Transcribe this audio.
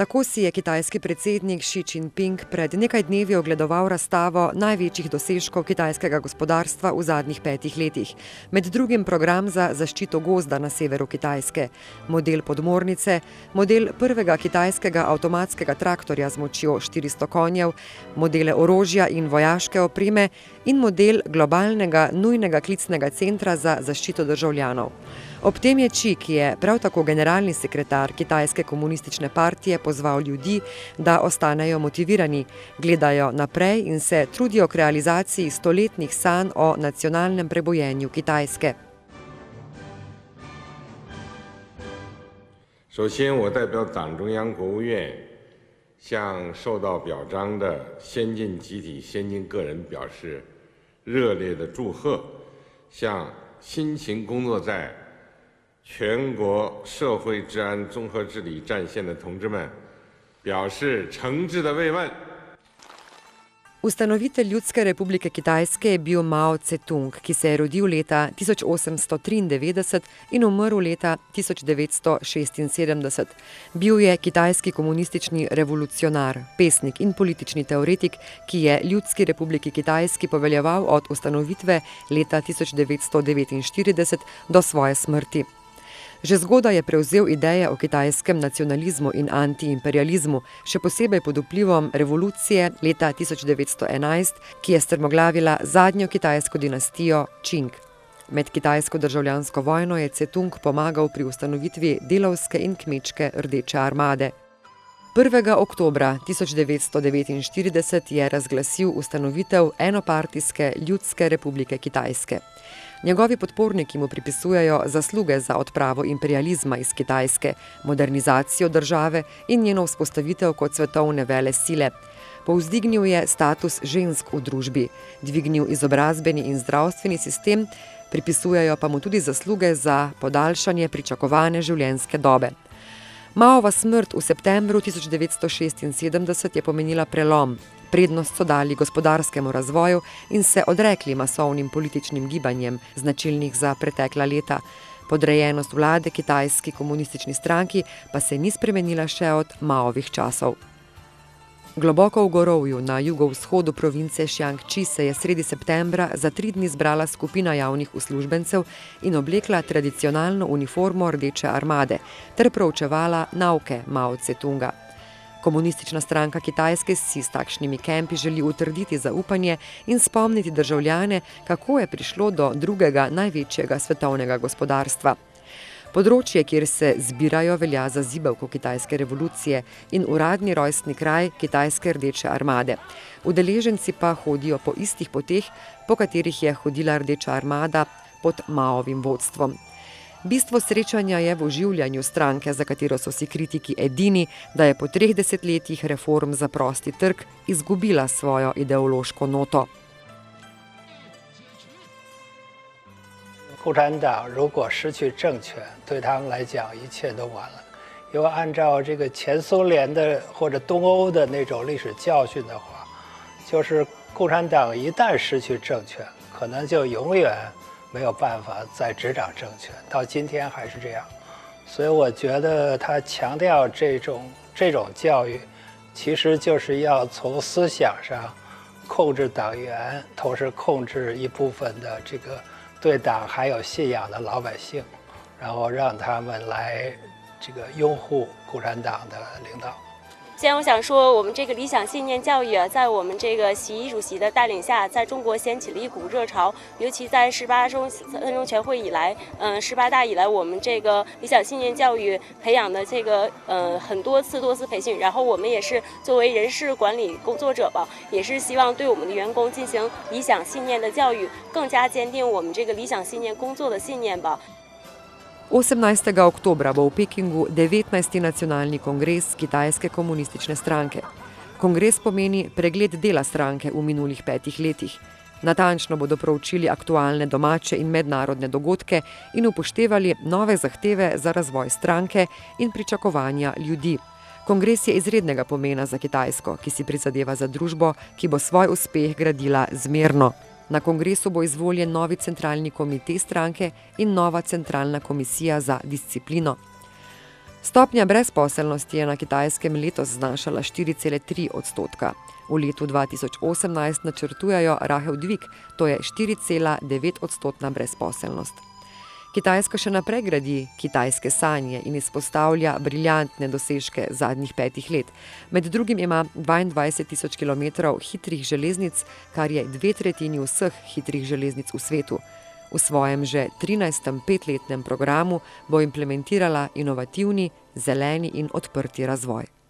Tako si je kitajski predsednik Xi Jinping pred nekaj dnevi ogledoval razstavo največjih dosežkov kitajskega gospodarstva v zadnjih 5 letih. Med drugim program za zaščito gozda na severu Kitajske, model podmornice, model prvega kitajskega avtomatskega traktorja z močjo 400 konjev, modele orožja in vojaške opreme in model globalnega nujnega klicnega centra za zaščito državljanov. Ob tem je Xi, ki je prav tako generalni sekretar Kitajske komunistične partije, pozval ljudi, da ostanejo motivirani, gledajo naprej in se trudijo k realizaciji stoletnih sanj o nacionalnem prebojenju Kitajske. 首先，我代表党中央、国务院向受到表彰的先进集体、先进个人表示热烈的祝贺，向辛勤工作在 全国社会治安综合治理战线的同志们表示诚挚的慰问。 Ustanovitelj Ljudske republike Kitajske je bil Mao Tse-tung, ki se je rodil leta 1893 in umrl leta 1976. Bil je kitajski komunistični revolucionar, pesnik in politični teoretik, ki je Ljudski republiki Kitajski poveljeval od ustanovitve leta 1949 do svoje smrti. Že zgodaj je prevzel ideje o kitajskem nacionalizmu in antiimperializmu, še posebej pod vplivom revolucije leta 1911, ki je strmoglavila zadnjo kitajsko dinastijo Qing. Med kitajsko državljansko vojno je Tse-tung pomagal pri ustanovitvi delavske in kmečke rdeče armade. 1. oktobra 1949 je razglasil ustanovitev enopartijske Ljudske republike Kitajske. Njegovi podporniki mu pripisujejo zasluge za odpravo imperializma iz Kitajske, modernizacijo države in njeno vzpostavitev kot svetovne velesile. Povzdignil je status žensk v družbi, dvignil izobrazbeni in zdravstveni sistem, pripisujejo pa mu tudi zasluge za podaljšanje pričakovane življenjske dobe. Maova smrt v septembru 1976 je pomenila prelom. Prednost so dali gospodarskemu razvoju in se odrekli masovnim političnim gibanjem, značilnih za pretekla leta. Podrejenost vlade kitajski komunistični stranki pa se ni spremenila še od Maovih časov. Globoko v gorovju na jugovzhodu province Xiangqi se je sredi septembra za 3 dni zbrala skupina javnih uslužbencev in oblekla tradicionalno uniformo rdeče armade ter proučevala nauke Mao Tse-tunga. Komunistična stranka Kitajske si s takšnimi kempi želi utrditi zaupanje in spomniti državljane, kako je prišlo do drugega največjega svetovnega gospodarstva. Področje, kjer se zbirajo, velja za zibelko kitajske revolucije in uradni rojstni kraj kitajske rdeče armade. Udeleženci pa hodijo po istih poteh, po katerih je hodila rdeča armada pod Maovim vodstvom. Bistvo srečanja je v oživljanju stranke, za katero so si kritiki edini, da je po 3 desetletjih reform za prosti trg izgubila svojo ideološko noto. 共产党如果失去政权，对他们来讲一切都完了。因为按照这个前苏联的或者东欧的那种历史教训的话，就是共产党一旦失去政权，可能就永远 没有办法再执掌政权，到今天还是这样，所以我觉得他强调这种教育，其实就是要从思想上控制党员，同时控制一部分的这个对党还有信仰的老百姓，然后让他们来这个拥护共产党的领导。 现在我想说，我们这个理想信念教育啊，在我们这个习主席的带领下，在中国掀起了一股热潮。尤其在18中全会以来，18大以来，我们这个理想信念教育培养的这个很多次培训，然后我们也是作为人事管理工作者吧，也是希望对我们的员工进行理想信念的教育，更加坚定我们这个理想信念工作的信念吧。 18. oktobra bo v Pekingu 19. nacionalni kongres Kitajske komunistične stranke. Kongres pomeni pregled dela stranke v minulih 5 letih. Natančno bodo proučili aktualne domače in mednarodne dogodke in upoštevali nove zahteve za razvoj stranke in pričakovanja ljudi. Kongres je izrednega pomena za Kitajsko, ki si prizadeva za družbo, ki bo svoj uspeh gradila zmerno. Na kongresu bo izvoljen novi centralni komite stranke in nova centralna komisija za disciplino. Stopnja brezposelnosti je na Kitajskem letos znašala 4,3%. V letu 2018 načrtujejo rahel dvig, to je 4,9% brezposelnost. Kitajska še naprej gradi kitajske sanje in izpostavlja briljantne dosežke zadnjih 5 let. Med drugim ima 22.000 kilometrov hitrih železnic, kar je 2/3 vseh hitrih železnic v svetu. V svojem že 13. petletnem programu bo implementirala inovativni, zeleni in odprti razvoj.